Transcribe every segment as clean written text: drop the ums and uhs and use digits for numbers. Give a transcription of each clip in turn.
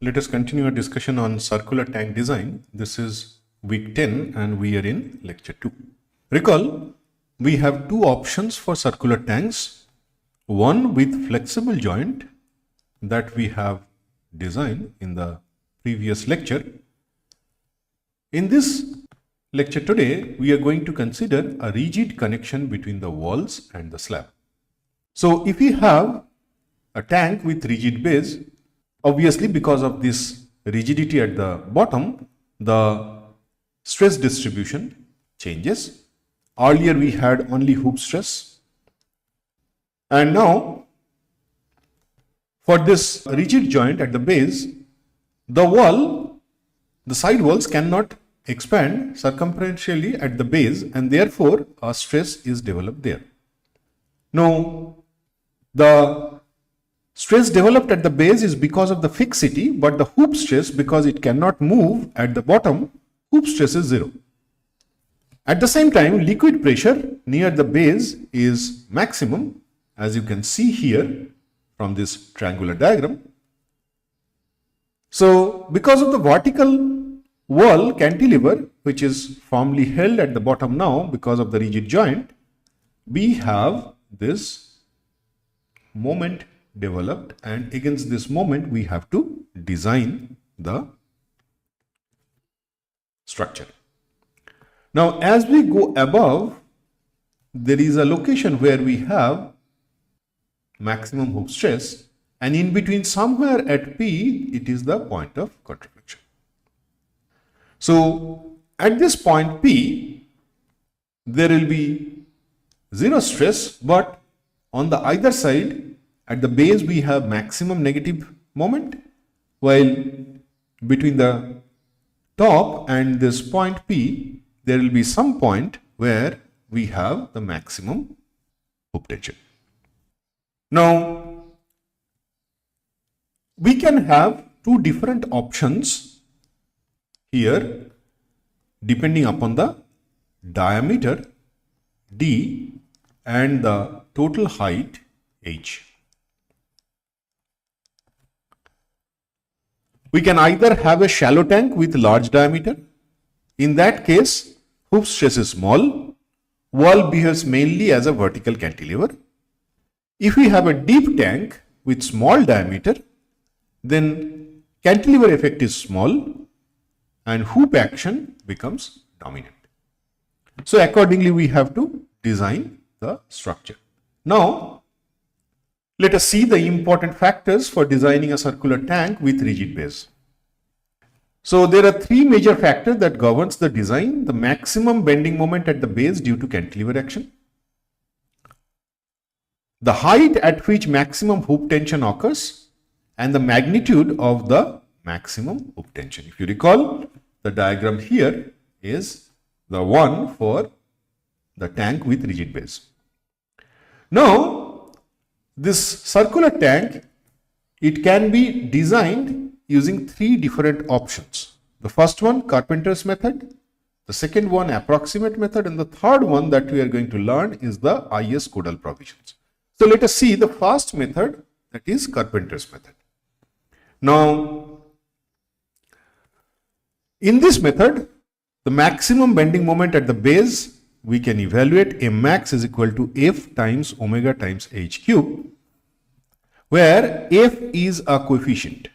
Let us continue our discussion on circular tank design. This is week 10 and we are in lecture 2. Recall, we have two options for circular tanks. One with flexible joint that we have designed in the previous lecture. In this lecture today, we are going to consider a rigid connection between the walls and the slab. So if we have a tank with rigid base, obviously because of this rigidity at the bottom, the stress distribution changes. Earlier we had only hoop stress, and now for this rigid joint at the base, the side walls cannot expand circumferentially at the base, and therefore a stress is developed there. Now the stress developed at the base is because of the fixity, but the hoop stress, because it cannot move at the bottom, hoop stress is 0. At the same time, liquid pressure near the base is maximum, as you can see here from this triangular diagram. So because of the vertical wall cantilever, which is firmly held at the bottom now because of the rigid joint, we have this moment developed, and against this moment we have to design the structure. Now as we go above, there is a location where we have maximum hoop stress, and in between somewhere at P it is the point of contraflexion. So at this point P there will be 0 stress, but on the either side at the base we have maximum negative moment, while between the top and this point P there will be some point where we have the maximum hoop tension. Now we can have two different options here depending upon the diameter D and the total height H. We can either have a shallow tank with large diameter. In that case, hoop stress is small, wall behaves mainly as a vertical cantilever. If we have a deep tank with small diameter, then cantilever effect is small and hoop action becomes dominant. So accordingly, we have to design the structure. Now, let us see the important factors for designing a circular tank with rigid base. So there are three major factors that governs the design: the maximum bending moment at the base due to cantilever action, the height at which maximum hoop tension occurs, and the magnitude of the maximum hoop tension. If you recall, the diagram here is the one for the tank with rigid base. Now, this circular tank, it can be designed using three different options. The first one, Carpenter's method. The second one, approximate method. And the third one that we are going to learn is the IS codal provisions. So let us see the first method, that is Carpenter's method. Now, in this method, the maximum bending moment at the base, we can evaluate M max is equal to F times omega times H cube, where F is a coefficient.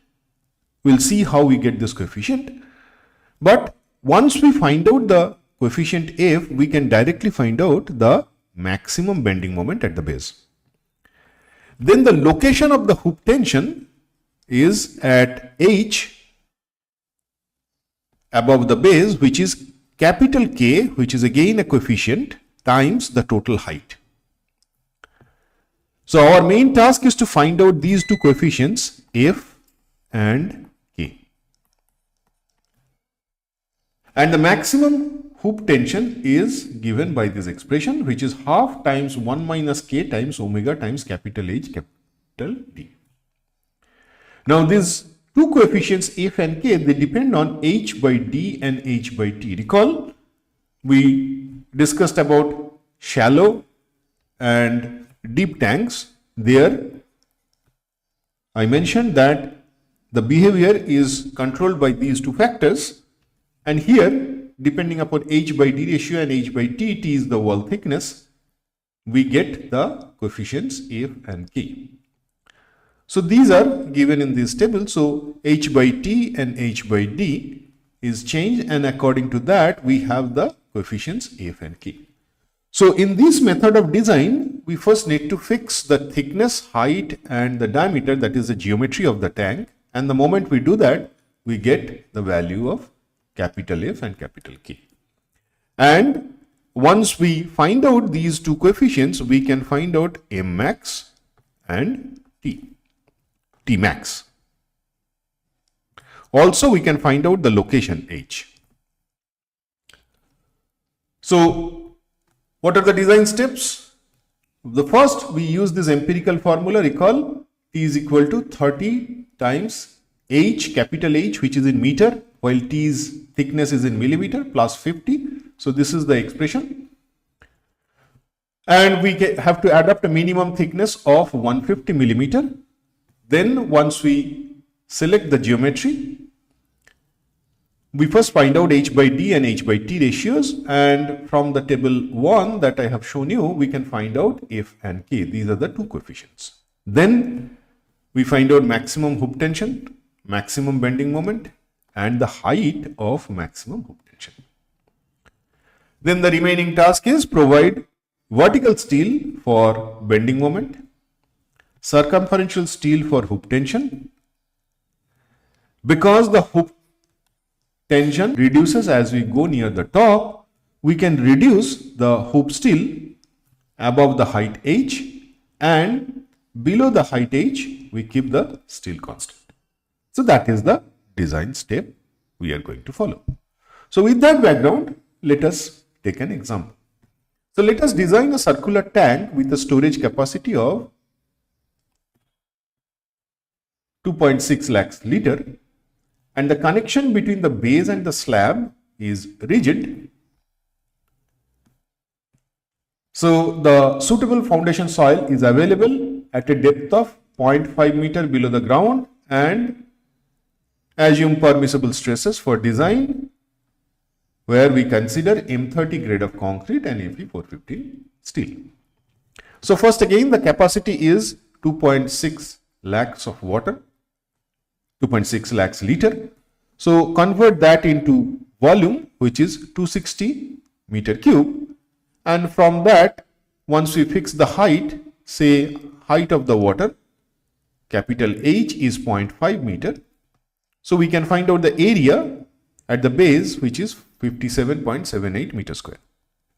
We'll see how we get this coefficient. But once we find out the coefficient F, we can directly find out the maximum bending moment at the base. Then the location of the hoop tension is at H above the base, which is capital K, which is again a coefficient, times the total height. So our main task is to find out these two coefficients, F and K. And the maximum hoop tension is given by this expression, which is half times 1 minus K times omega times capital H capital D. Now these two coefficients F and K, they depend on H by D and H by T. Recall, we discussed about shallow and deep tanks. There I mentioned that the behavior is controlled by these two factors, and here depending upon h by d ratio and h by t, t is the wall thickness, we get the coefficients f and k. So these are given in this table. So h by t and h by d is changed, and according to that we have the coefficients f and k. So in this method of design, we first need to fix the thickness, height and the diameter, that is the geometry of the tank. And the moment we do that, we get the value of capital F and capital K. And once we find out these two coefficients, we can find out M max and T max. Also, we can find out the location H. So, what are the design steps? The first, we use this empirical formula. Recall, T is equal to 30 times H, capital H, which is in meter, while T's thickness is in millimeter, plus 50. So this is the expression. And we have to adopt a minimum thickness of 150 millimeter. Then once we select the geometry, we first find out h by d and h by t ratios, and from the table 1 that I have shown you, we can find out f and k. These are the two coefficients. Then we find out maximum hoop tension, maximum bending moment, and the height of maximum hoop tension. Then the remaining task is provide vertical steel for bending moment, circumferential steel for hoop tension. Because the hoop tension reduces as we go near the top, we can reduce the hoop steel above the height h, and below the height h we keep the steel constant. So that is the design step we are going to follow. So with that background, let us take an example. So let us design a circular tank with a storage capacity of 2.6 lakhs liter, and the connection between the base and the slab is rigid. So the suitable foundation soil is available at a depth of 0.5 meter below the ground, and assume permissible stresses for design, where we consider M30 grade of concrete and Fe415 steel. So first again, the capacity is 2.6 lakhs of water, 2.6 lakhs liter. So convert that into volume, which is 260 meter cube. And from that, once we fix the height, say height of the water, capital H is 0.5 meter. So we can find out the area at the base, which is 57.78 meter square.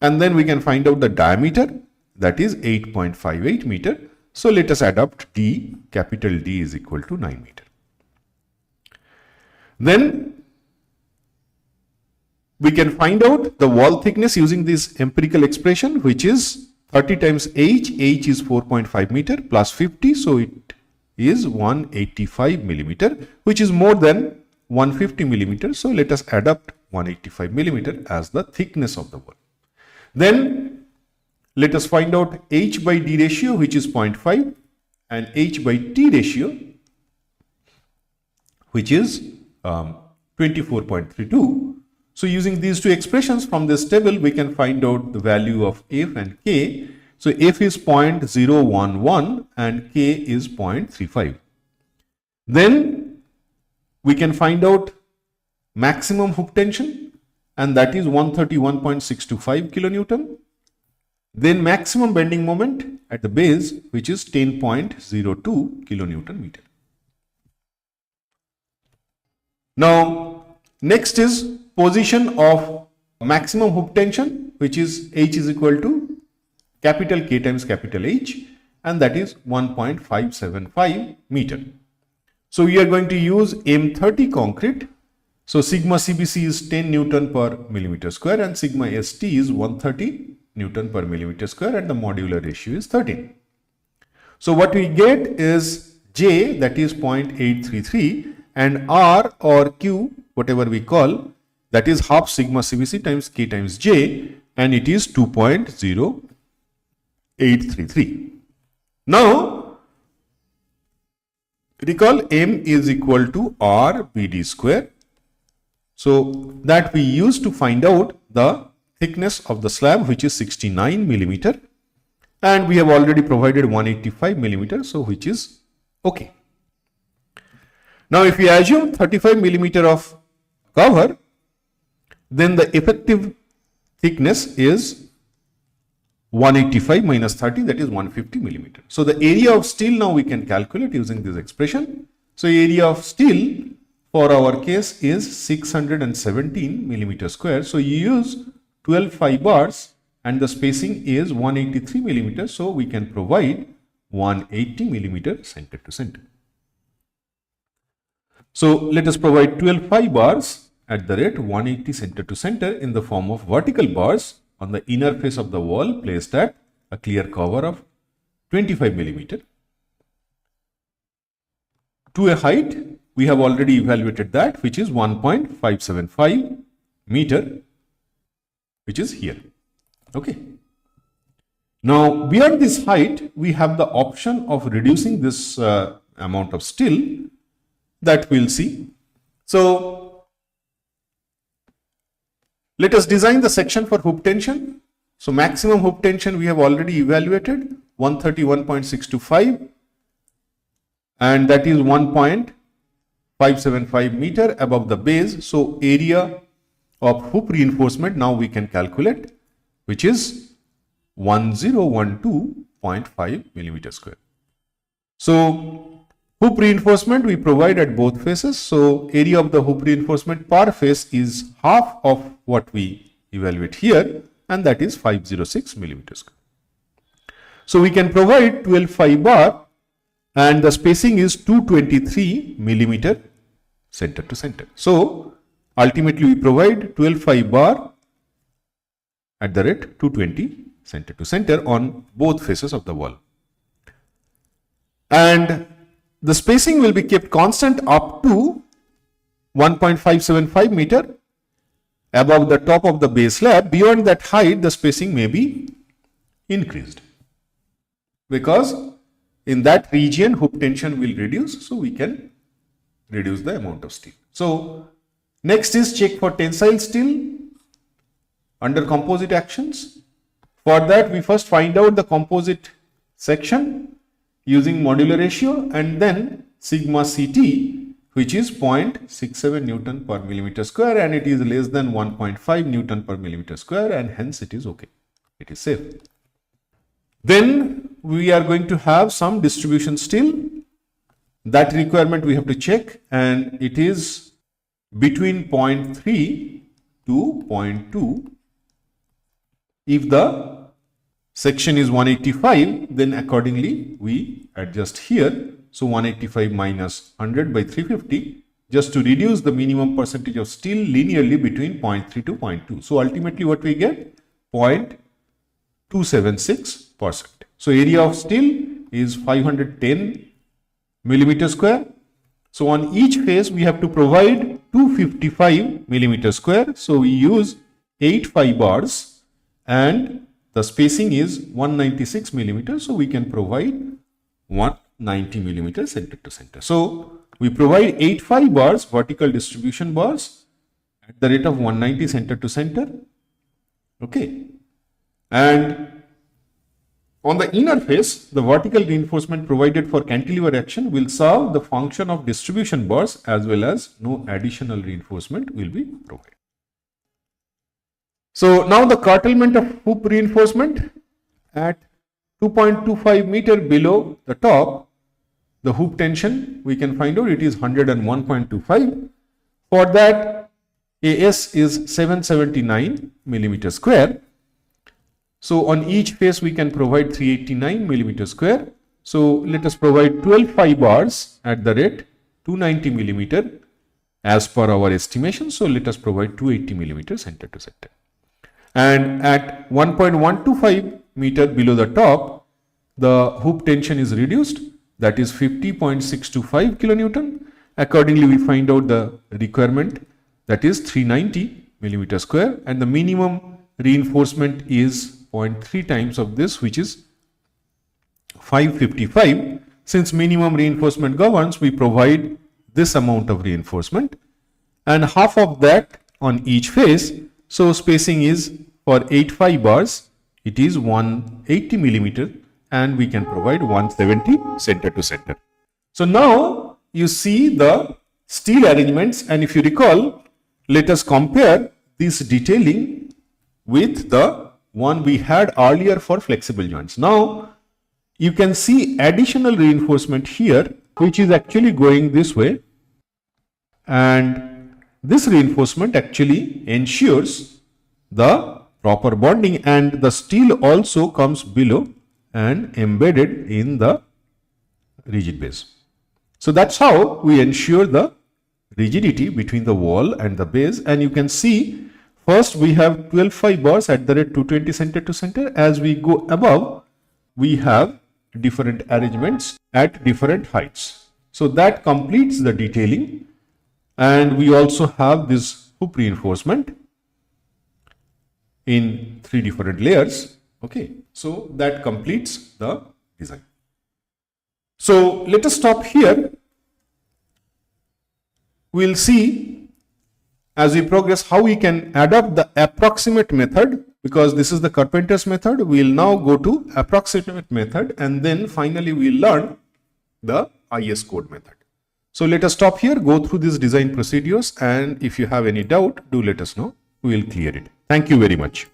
And then we can find out the diameter, that is 8.58 meter. So let us adopt D, capital D is equal to 9 meter. Then we can find out the wall thickness using this empirical expression, which is 30 times H is 4.5 meter plus 50. So it is 185 millimeter, which is more than 150 millimeter. So let us adopt 185 millimeter as the thickness of the wall. Then let us find out H by D ratio, which is 0.5, and H by T ratio, which is 24.32. So using these two expressions from this table, we can find out the value of F and K. So F is 0.011 and K is 0.35. Then we can find out maximum hook tension, and that is 131.625 kilonewton. Then maximum bending moment at the base, which is 10.02 kilonewton meter. Now, next is position of maximum hook tension, which is H is equal to capital K times capital H, and that is 1.575 meter. So we are going to use M30 concrete. So sigma CBC is 10 Newton per millimeter square and sigma ST is 130 Newton per millimeter square, and the modular ratio is 13. So what we get is J, that is 0.833, and R or Q, whatever we call, that is half sigma CBC times K times J, and it is 2.0833. Now, Recall M is equal to R BD square. So that we use to find out the thickness of the slab, which is 69 millimeter. And we have already provided 185 millimeter, so which is okay. Now if we assume 35 millimeter of cover, then the effective thickness is 185 minus 30, that is 150 millimeter. So the area of steel now we can calculate using this expression. So area of steel for our case is 617 millimeter square. So you use 12 fibers and the spacing is 183 millimeter. So we can provide 180 millimeter center to center. So let us provide 12 fibers at the rate 180 center to center in the form of vertical bars on the inner face of the wall placed at a clear cover of 25 millimeter. To a height, we have already evaluated that, which is 1.575 meter, which is here. Okay. Now, beyond this height, we have the option of reducing this amount of steel that we'll see. So, let us design the section for hoop tension. So, maximum hoop tension we have already evaluated, 131.625, and that is 1.575 meter above the base. So, area of hoop reinforcement now we can calculate, which is 1012.5 millimeter square. So, hoop reinforcement we provide at both faces. So, area of the hoop reinforcement per face is half of what we evaluate here, and that is 506 millimeter square. So, we can provide 12 fiber and the spacing is 223 millimeter center to center. So, ultimately we provide 12 fiber at the rate 220 center to center on both faces of the wall. And the spacing will be kept constant up to 1.575 meter above the top of the base slab. Beyond that height, the spacing may be increased because in that region hoop tension will reduce, so we can reduce the amount of steel. So, next is check for tensile steel under composite actions. For that, we first find out the composite section using modular ratio and then sigma CT, which is 0.67 Newton per millimeter square, and it is less than 1.5 Newton per millimeter square, and hence it is okay. It is safe. Then we are going to have some distribution steel. That requirement we have to check, and it is between 0.3 to 0.2. If the section is 185, then accordingly we adjust here. So 185 minus 100 by 350, just to reduce the minimum percentage of steel linearly between 0.3 to 0.2. So ultimately what we get? 0.276%. So area of steel is 510 millimeter square. So on each face we have to provide 255 millimeter square. So we use 8 fibers and the spacing is 196 millimeters. So we can provide 190 millimeters center to center. So we provide 8 fibers, vertical distribution bars at the rate of 190 center to center. Okay. And on the inner face, the vertical reinforcement provided for cantilever action will serve the function of distribution bars as well as no additional reinforcement will be provided. So now the curtailment of hoop reinforcement at 2.25 meter below the top, the hoop tension we can find out it is 101.25. For that, AS is 779 millimeter square. So on each face we can provide 389 millimeter square. So let us provide 12 fibers at the rate 290 millimeter as per our estimation. So let us provide 280 millimeter center to center. And at 1.125 meter below the top, the hoop tension is reduced, that is 50.625 kilonewton. Accordingly, we find out the requirement, that is 390 millimeter square, and the minimum reinforcement is 0.3 times of this, which is 555. since minimum reinforcement governs, we provide this amount of reinforcement and half of that on each face. So spacing is for 85 bars, it is 180 millimeter and we can provide 170 center to center. So now you see the steel arrangements, and if you recall, let us compare this detailing with the one we had earlier for flexible joints. Now you can see additional reinforcement here, which is actually going this way, and this reinforcement actually ensures the proper bonding, and the steel also comes below and embedded in the rigid base. So that's how we ensure the rigidity between the wall and the base. And you can see first we have 12 fibers at the rate 220 center to center. As we go above, we have different arrangements at different heights. So that completes the detailing. And we also have this hoop reinforcement in 3 different layers. Okay, so that completes the design. So let us stop here. We'll see as we progress how we can adopt the approximate method, because this is the carpenter's method. We'll now go to approximate method, and then finally we'll learn the IS code method. So let us stop here, go through these design procedures, and if you have any doubt, do let us know. We will clear it. Thank you very much.